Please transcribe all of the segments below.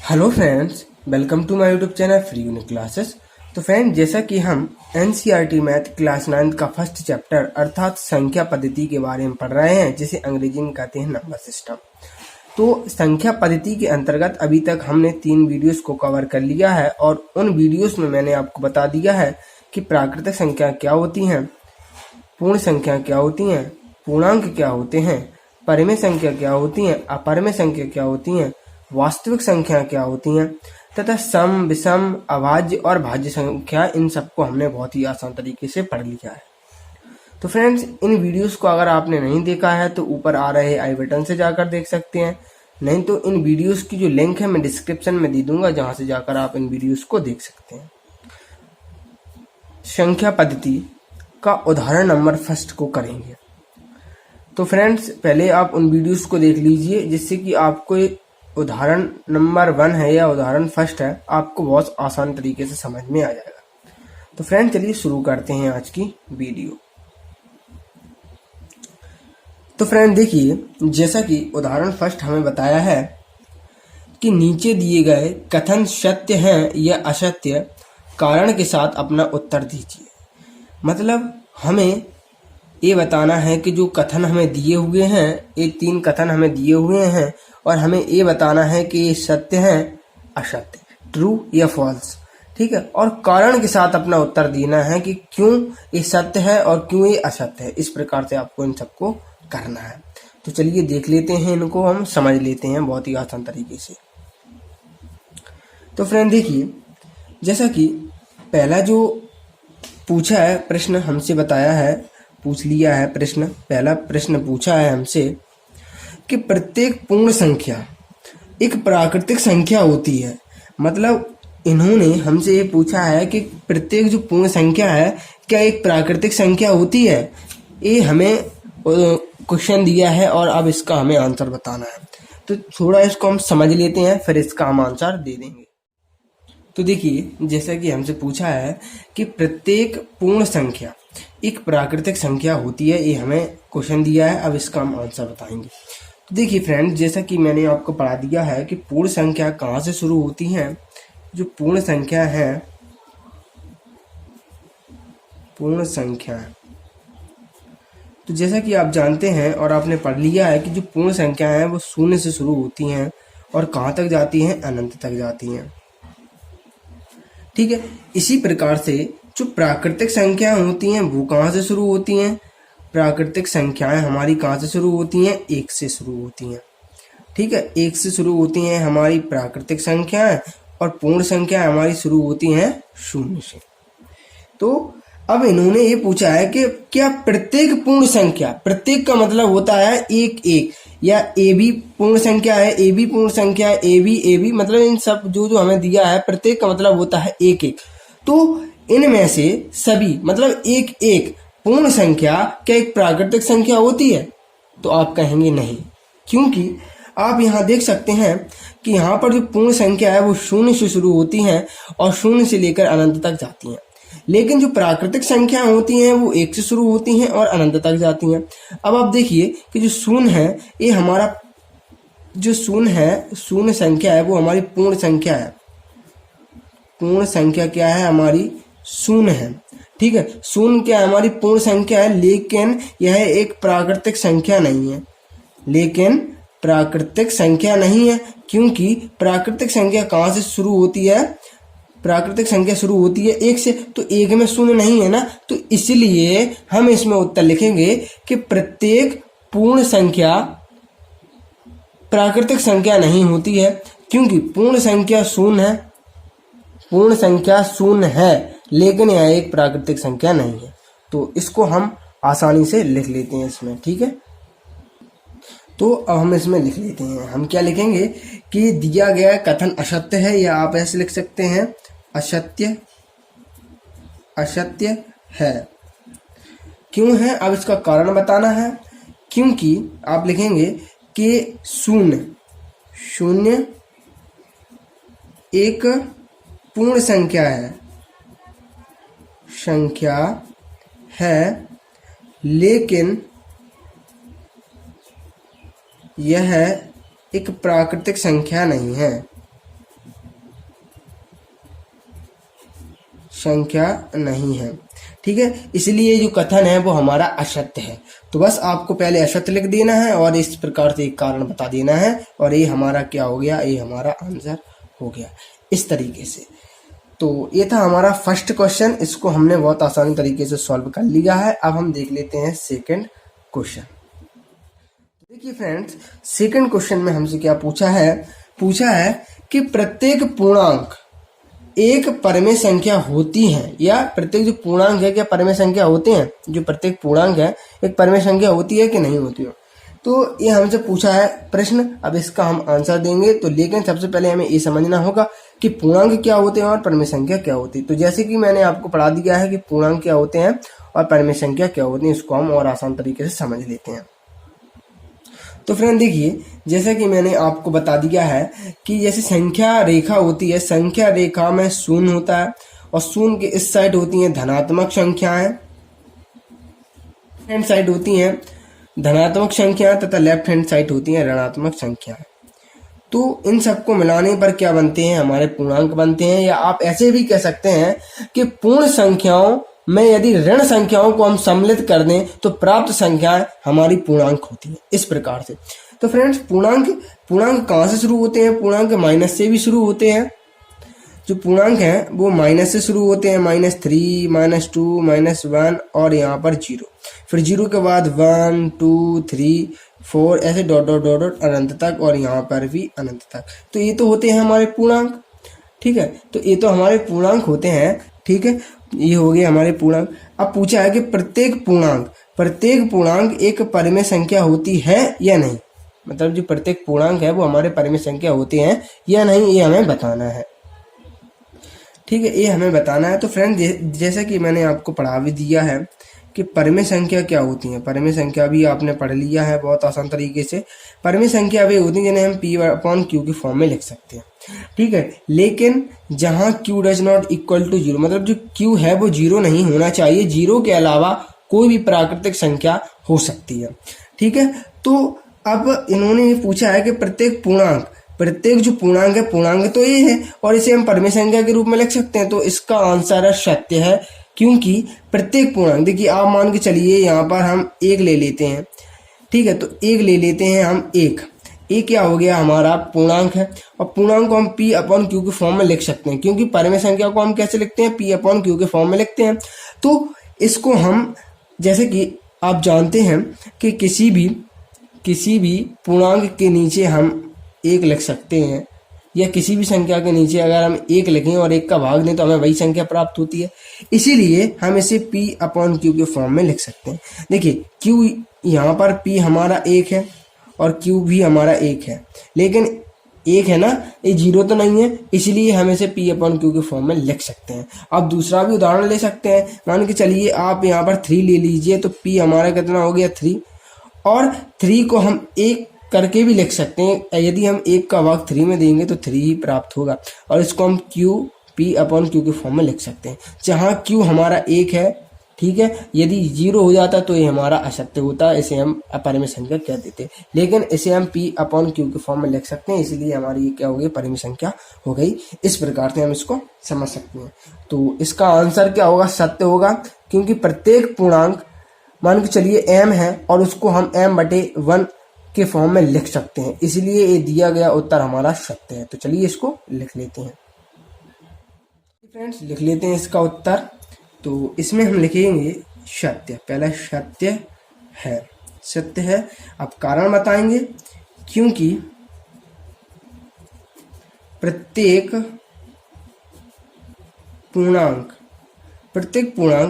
Hello friends, welcome to my YouTube channel free unique classes. तो friends, जैसा कि हम एनसीईआरटी मैथ क्लास 9 का फर्स्ट चैप्टर अर्थात संख्या पद्धति के बारे में पढ़ रहे हैं, जिसे अंग्रेजी में कहते हैं नंबर सिस्टम। तो संख्या पद्धति के अंतर्गत अभी तक हमने 3 वीडियोस को कवर कर लिया है और उन वीडियोस में मैंने आपको बता दिया है कि प्राकृतिक संख्या क्या होती हैं, पूर्ण संख्या क्या होती हैं, पूर्णांक क्या होते हैं, परिमेय संख्या क्या होती हैं, अपरिमेय संख्या क्या होती हैं, वास्तविक संख्या क्या होती हैं तथा सम, विषम, अभाज्य और भाज्य संख्या, इन सबको हमने बहुत ही आसान तरीके से पढ़ लिया है। तो फ्रेंड्स, इन वीडियोस को अगर आपने नहीं देखा है तो ऊपर आ रहे आई बटन से जाकर देख सकते हैं, नहीं तो इन वीडियोस की जो लिंक है मैं डिस्क्रिप्शन में दे दूंगा, जहां से जाकर आप इन वीडियोस को देख सकते हैं। संख्या पद्धति का उदाहरण नंबर फर्स्ट को करेंगे। तो फ्रेंड्स, पहले आप उन वीडियोस को देख लीजिए, जिससे कि आपको उदाहरण नंबर 1 है या उदाहरण फर्स्ट है, आपको बहुत आसान तरीके से समझ में आ जाएगा। तो फ्रेंड, चलिए शुरू करते हैं आज की वीडियो। तो फ्रेंड देखिए, जैसा कि उदाहरण फर्स्ट हमें बताया है कि नीचे दिए गए कथन सत्य हैं या असत्य, कारण के साथ अपना उत्तर दीजिए। मतलब हमें ये बताना है कि जो कथन हमें दिए हुए हैं, ये 3 कथन हमें दिए हुए हैं और हमें ये बताना है कि ये सत्य है, असत्य, ट्रू या फॉल्स। ठीक है, और कारण के साथ अपना उत्तर देना है कि क्यों ये सत्य है और क्यों ये असत्य है। इस प्रकार से आपको इन सबको करना है। तो चलिए देख लेते हैं, इनको हम समझ लेते हैं बहुत ही आसान तरीके से। तो फ्रेंड देखिए, जैसा कि पहला जो पूछा है प्रश्न, हमसे बताया है, पूछ लिया है प्रश्न, पहला प्रश्न पूछा है हमसे कि प्रत्येक पूर्ण संख्या एक प्राकृतिक संख्या होती है। मतलब इन्होंने हमसे ये पूछा है कि प्रत्येक जो पूर्ण संख्या है क्या एक प्राकृतिक संख्या होती है। ये हमें क्वेश्चन दिया है और अब इसका हमें आंसर बताना है। तो थोड़ा इसको हम समझ लेते हैं, फिर इसका हम आंसर दे देंगे। तो देखिए, जैसा कि हमसे पूछा है कि प्रत्येक पूर्ण संख्या एक प्राकृतिक संख्या होती है, ये हमें क्वेश्चन दिया है, अब इसका हम आंसर बताएंगे। तो देखिए फ्रेंड्स, जैसा कि मैंने आपको पढ़ा दिया है कि पूर्ण संख्या कहाँ से शुरू होती हैं। जो पूर्ण संख्या है, पूर्ण संख्या, तो जैसा कि आप जानते हैं और आपने पढ़ लिया है कि जो पूर्ण संख्या है वो शून्य से शुरू होती हैं और कहाँ तक जाती हैं, अनंत तक जाती हैं। ठीक है, इसी प्रकार से जो प्राकृतिक संख्या होती हैं वो कहाँ से शुरू होती हैं। प्राकृतिक संख्याएं हमारी कहाँ से शुरू होती हैं, 1 से शुरू होती हैं। ठीक है, 1 से शुरू होती हैं हमारी प्राकृतिक संख्याएं और पूर्ण संख्या हमारी शुरू होती हैं 0 से। तो अब इन्होंने ये पूछा है कि क्या प्रत्येक पूर्ण संख्या, प्रत्येक का मतलब होता है 1 1, या ए बी पूर्ण संख्या है, ए बी पूर्ण संख्या है, ए बी, मतलब इन सब जो हमें दिया है, प्रत्येक का मतलब होता है 1 1। तो इनमें से सभी मतलब 1 1 पूर्ण संख्या क्या एक प्राकृतिक संख्या होती है? तो आप कहेंगे नहीं, क्योंकि आप यहाँ देख सकते हैं कि यहाँ पर जो पूर्ण संख्या है वो 0 से शुरू होती हैं और 0 से लेकर अनंत तक जाती हैं। लेकिन जो प्राकृतिक संख्या होती हैं वो 1 से शुरू होती हैं और अनंत तक जाती हैं। अब आप देखिए कि जो 0 है, ये हमारा जो 0 है, शून्य संख्या है, वो हमारी पूर्ण संख्या है। पूर्ण संख्या क्या है हमारी? 0 है। ठीक है, 0 क्या हमारी पूर्ण संख्या है, लेकिन यह एक प्राकृतिक संख्या नहीं है। लेकिन प्राकृतिक संख्या नहीं है, क्योंकि प्राकृतिक संख्या कहाँ से शुरू होती है? प्राकृतिक संख्या शुरू होती है 1 से, तो 1 में 0 नहीं है ना, तो इसलिए हम इसमें उत्तर लिखेंगे कि प्रत्येक पूर्ण संख्या प्राकृतिक संख्या नहीं होती है, क्योंकि पूर्ण संख्या 0 है, पूर्ण संख्या 0 है, लेकिन यह एक प्राकृतिक संख्या नहीं है। तो इसको हम आसानी से लिख लेते हैं इसमें। ठीक है, तो अब हम इसमें लिख लेते हैं। हम क्या लिखेंगे कि दिया गया कथन असत्य है, या आप ऐसे लिख सकते हैं असत्य, असत्य है। क्यों है, अब इसका कारण बताना है। क्योंकि आप लिखेंगे कि 0 एक पूर्ण संख्या है, लेकिन यह एक प्राकृतिक संख्या नहीं है। संख्या नहीं है। ठीक है, इसलिए जो कथन है वो हमारा असत्य है। तो बस आपको पहले असत्य लिख देना है और इस प्रकार से एक कारण बता देना है और ये हमारा क्या हो गया, ये हमारा आंसर हो गया इस तरीके से। तो ये था हमारा फर्स्ट क्वेश्चन, इसको हमने बहुत आसानी तरीके से सॉल्व कर लिया है। अब हम देख लेते हैं सेकंड क्वेश्चन। देखिए फ्रेंड्स, सेकंड क्वेश्चन में हमसे क्या पूछा है कि प्रत्येक पूर्णांक एक परमेय संख्या होती है, या प्रत्येक जो पूर्णांक है क्या परमेय संख्या होते हैं, जो प्रत्येक पूर्णांक है एक परमेय संख्या होती है कि नहीं होती है। तो ये हमसे पूछा है प्रश्न। अब इसका हम आंसर देंगे, तो लेकिन सबसे पहले हमें ये समझना होगा कि पूर्णांक क्या होते हैं और परमेय संख्या क्या होती है। तो जैसे कि मैंने आपको पढ़ा दिया है कि पूर्णांक क्या होते हैं और परमेय संख्या क्या होती है, इसको हम और आसान तरीके से समझ लेते हैं। तो फ्रेंड देखिए, जैसा कि मैंने आपको बता दिया है कि जैसे संख्या रेखा होती है, संख्या रेखा में शून्य होता है और शून्य के इस साइड होती हैं धनात्मक संख्याएं, हैंड साइड होती हैं धनात्मक संख्याएं तथा लेफ्ट हैंड साइड होती हैं ऋणात्मक संख्याएं। तो इन सबको मिलाने पर क्या बनते हैं, हमारे पूर्णांक बनते हैं। या आप ऐसे भी कह सकते हैं कि पूर्ण संख्याओं में यदि ऋण संख्याओं को हम सम्मिलित कर दें तो प्राप्त संख्याएं हमारी पूर्णांक होती है, इस प्रकार से। तो फ्रेंड्स, पूर्णांक कहाँ से शुरू होते हैं, पूर्णांक माइनस से भी शुरू होते हैं। जो पूर्णांक हैं वो माइनस से शुरू होते हैं, -3, -2, -1 और यहाँ पर 0, फिर 0 के बाद 1, 2, 3, 4 ऐसे डॉट डॉट डॉट डॉट अनंत तक, और यहाँ पर भी अनंत तक। तो ये तो होते हैं हमारे पूर्णांक। ठीक है, तो ये तो हमारे पूर्णांक होते हैं। ठीक है, ये हो गए हमारे पूर्णांक। अब पूछा है कि प्रत्येक पूर्णांक एक परमेय संख्या होती है या नहीं, मतलब जो प्रत्येक पूर्णांक है वो हमारे परमेय संख्या होते हैं या नहीं, ये हमें बताना है। ठीक है, ये हमें बताना है। तो फ्रेंड, जैसा कि मैंने आपको पढ़ा भी दिया है कि परमेय संख्या क्या होती है, परमेय संख्या भी आपने पढ़ लिया है बहुत आसान तरीके से। परमेय संख्या वे होती है जिन्हें हम P/Q की फॉर्म में लिख सकते हैं। ठीक है, लेकिन जहां Q does not equal to 0, मतलब जो Q है वो 0 नहीं होना चाहिए, 0 के अलावा कोई भी प्राकृतिक संख्या हो सकती है। ठीक है, तो अब इन्होंने ये पूछा है कि प्रत्येक जो पूर्णांक है, पूर्णांक तो ये है और इसे हम परमेय संख्या के रूप में लिख सकते हैं। तो इसका आंसर है सत्य है, क्योंकि प्रत्येक पूर्णांक, देखिए आप मान के चलिए यहाँ पर हम 1 ले लेते हैं। ठीक है, तो 1 ले लेते हैं हम, 1 क्या हो गया, हमारा पूर्णांक है और पूर्णांक को हम P/Q के फॉर्म में लिख सकते हैं, क्योंकि परमेय संख्या को हम कैसे लिखते हैं, P/Q के फॉर्म में लिखते हैं। तो इसको हम, जैसे कि आप जानते हैं कि किसी भी पूर्णांक के नीचे हम 1 लिख सकते हैं, या किसी भी संख्या के नीचे अगर हम 1 लिखें और 1 का भाग दें तो हमें वही संख्या प्राप्त होती है। इसीलिए हम इसे P/Q के फॉर्म में लिख सकते हैं। देखिए, Q यहाँ पर P हमारा 1 है और Q भी हमारा 1 है, लेकिन 1 है ना, ये 0 तो नहीं है, इसलिए हम इसे P/Q के फॉर्म में लिख सकते हैं। अब दूसरा भी उदाहरण ले सकते हैं। मान के चलिए आप यहाँ पर 3 ले लीजिए, तो P हमारा कितना हो गया, 3, और 3 को हम 1 करके भी लिख सकते हैं। यदि हम 1 का भाग 3 में देंगे तो 3 ही प्राप्त होगा, और इसको हम P/Q के फॉर्म में लिख सकते हैं, जहाँ Q हमारा 1 है। ठीक है, यदि 0 हो जाता तो ये हमारा असत्य होता, इसे हम अपरिमेय संख्या कह देते, लेकिन इसे हम P/Q के फॉर्म में लिख सकते हैं, इसलिए हमारी ये क्या हो गई, परिमेय संख्या हो गई। इस प्रकार से हम इसको समझ सकते हैं। तो इसका आंसर क्या होगा, सत्य होगा, क्योंकि प्रत्येक पूर्णांक, मान के चलिए m है और उसको हम m/1 के फॉर्म में लिख सकते हैं, इसलिए ये दिया गया उत्तर हमारा सत्य है। तो चलिए इसको लिख लेते हैं। फ्रेंड्स, लिख लेते हैं इसका उत्तर। तो इसमें हम लिखेंगे सत्य, पहला सत्य है। अब कारण बताएंगे, क्योंकि प्रत्येक पूर्णांक,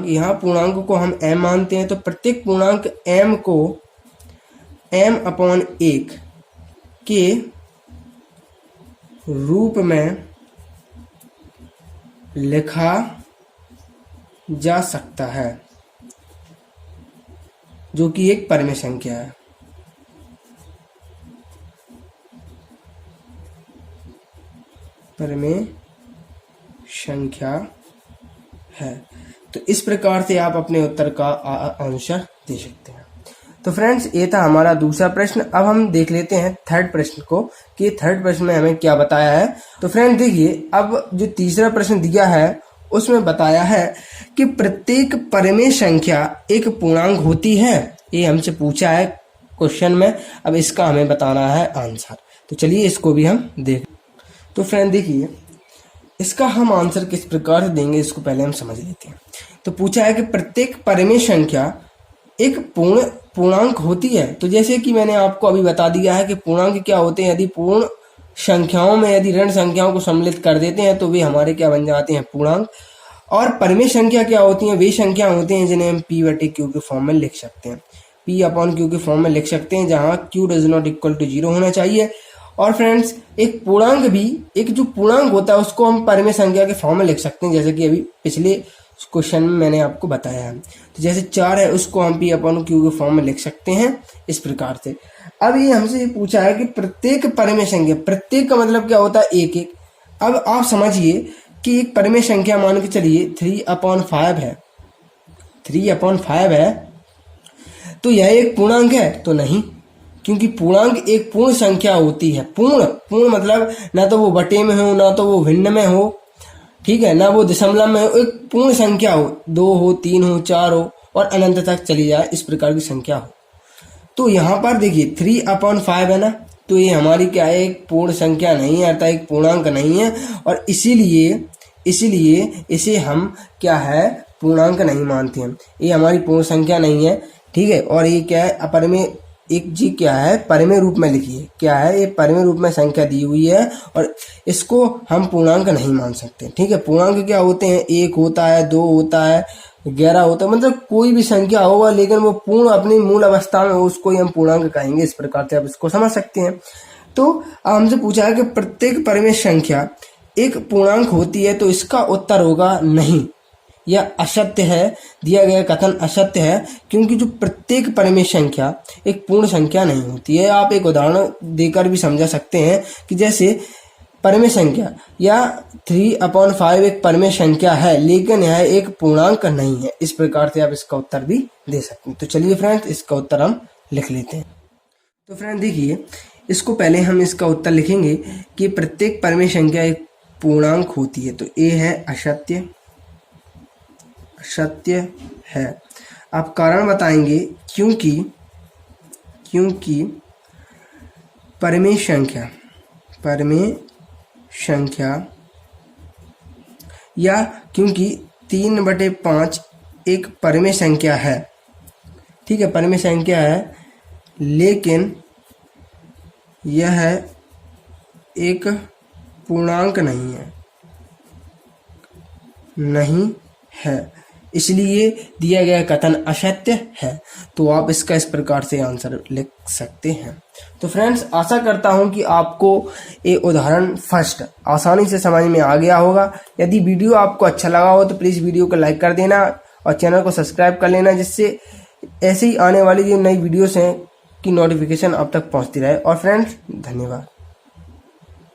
यहाँ पूर्णांक को हम m मानते हैं, तो प्रत्येक पूर्णांक m को m/1 के रूप में लिखा जा सकता है, जो कि एक परमेय संख्या है। परमेय संख्या है। तो इस प्रकार से आप अपने उत्तर का आंसर दे सकते हैं। तो फ्रेंड्स, ये था हमारा दूसरा प्रश्न। अब हम देख लेते हैं थर्ड प्रश्न को, कि थर्ड प्रश्न में हमें क्या बताया है। तो फ्रेंड देखिए, अब जो तीसरा प्रश्न दिया है उसमें बताया है कि प्रत्येक परिमेय संख्या एक पूर्णांक होती है। ये हमसे पूछा है क्वेश्चन में, अब इसका हमें बताना है आंसर। तो चलिए इसको भी हम देख। तो फ्रेंड देखिए, इसका हम आंसर किस प्रकार से देंगे इसको पहले हम समझ लेते हैं। तो पूछा है कि प्रत्येक परिमेय संख्या एक पूर्णांक होती है। तो जैसे कि मैंने आपको अभी बता दिया है कि पूर्णांक क्या होते हैं, यदि पूर्ण संख्याओं में यदि ऋण संख्याओं को सम्मिलित कर देते हैं तो वे हमारे क्या बन जाते हैं, पूर्णांक। और परिमेय संख्या क्या होती हैं, वे संख्या होती हैं जिन्हें हम P/Q के फॉर्म में लिख सकते हैं, P/Q के फॉर्म में लिख सकते हैं, जहां Q does not equal to 0 होना चाहिए। और फ्रेंड्स एक पूर्णांक भी, एक जो पूर्णांक होता है उसको हम परिमेय संख्या के फॉर्म में लिख सकते हैं, जैसे कि अभी पिछले क्वेश्चन में मैंने आपको बताया है। तो जैसे 4 है उसको हम P/Q के फॉर्म में लिख सकते हैं इस प्रकार से। अब ये हमसे पूछा है कि प्रत्येक परिमेय संख्या, प्रत्येक का मतलब क्या होता है, एक एक। अब आप समझिए कि एक परिमेय संख्या मान के चलिए 3/5 है, 3/5 है, तो यह एक पूर्णांक है? तो नहीं, क्योंकि पूर्णांक एक पूर्ण संख्या होती है। पूर्ण मतलब ना तो वो बटे में हो, ना तो वो भिन्न में हो, ठीक है, ना वो दशमलव में हो, एक पूर्ण संख्या हो, 2 हो, 3 हो, 4 हो और अनंत तक चली जाए, इस प्रकार की संख्या हो। तो यहाँ पर देखिए 3/5 है ना, तो ये हमारी क्या है, एक पूर्ण संख्या नहीं है, अर्थात एक पूर्णांक नहीं है, और इसीलिए इसे हम क्या है, पूर्णांक नहीं मानते हैं। ये हमारी पूर्ण संख्या नहीं है, ठीक है। और ये क्या है, अपरिमेय, एक जी क्या है, परिमेय रूप में लिखिए, क्या है, ये परिमेय रूप में संख्या दी हुई है और इसको हम पूर्णांक नहीं मान सकते, ठीक है। पूर्णांक क्या होते हैं, 1 होता है, 2 होता है, 11 होता है, मतलब कोई भी संख्या होगा लेकिन वो पूर्ण अपनी मूल अवस्था में हो, उसको ही हम पूर्णांक कहेंगे। इस प्रकार से आप इसको समझ सकते हैं। तो हमसे पूछा है कि प्रत्येक परिमेय संख्या एक पूर्णांक होती है, तो इसका उत्तर होगा नहीं, यह असत्य है। दिया गया कथन असत्य है, क्योंकि जो प्रत्येक परिमेय संख्या एक पूर्ण संख्या नहीं होती है। आप एक उदाहरण देकर भी समझा सकते हैं कि जैसे परिमेय संख्या या 3/5 एक परिमेय संख्या है, लेकिन यह एक पूर्णांक नहीं है। इस प्रकार से आप इसका उत्तर भी दे सकते हैं। तो चलिए फ्रेंड्स, इसका उत्तर हम लिख लेते हैं। तो फ्रेंड देखिए, इसको पहले हम इसका उत्तर लिखेंगे कि प्रत्येक परिमेय संख्या एक पूर्णांक होती है। तो ए है असत्य, सत्य है। आप कारण बताएंगे, क्योंकि परिमेय संख्या या क्योंकि 3/5 एक परिमेय संख्या है, ठीक है, परिमेय संख्या है, लेकिन यह एक पूर्णांक नहीं है, इसलिए दिया गया कथन असत्य है। तो आप इसका इस प्रकार से आंसर लिख सकते हैं। तो फ्रेंड्स, आशा करता हूं कि आपको ये उदाहरण फर्स्ट आसानी से समझ में आ गया होगा। यदि वीडियो आपको अच्छा लगा हो तो प्लीज़ वीडियो को लाइक कर देना और चैनल को सब्सक्राइब कर लेना, जिससे ऐसे ही आने वाली जो नई वीडियोस हैं की नोटिफिकेशन आप तक पहुंचती रहे। और फ्रेंड्स, धन्यवाद।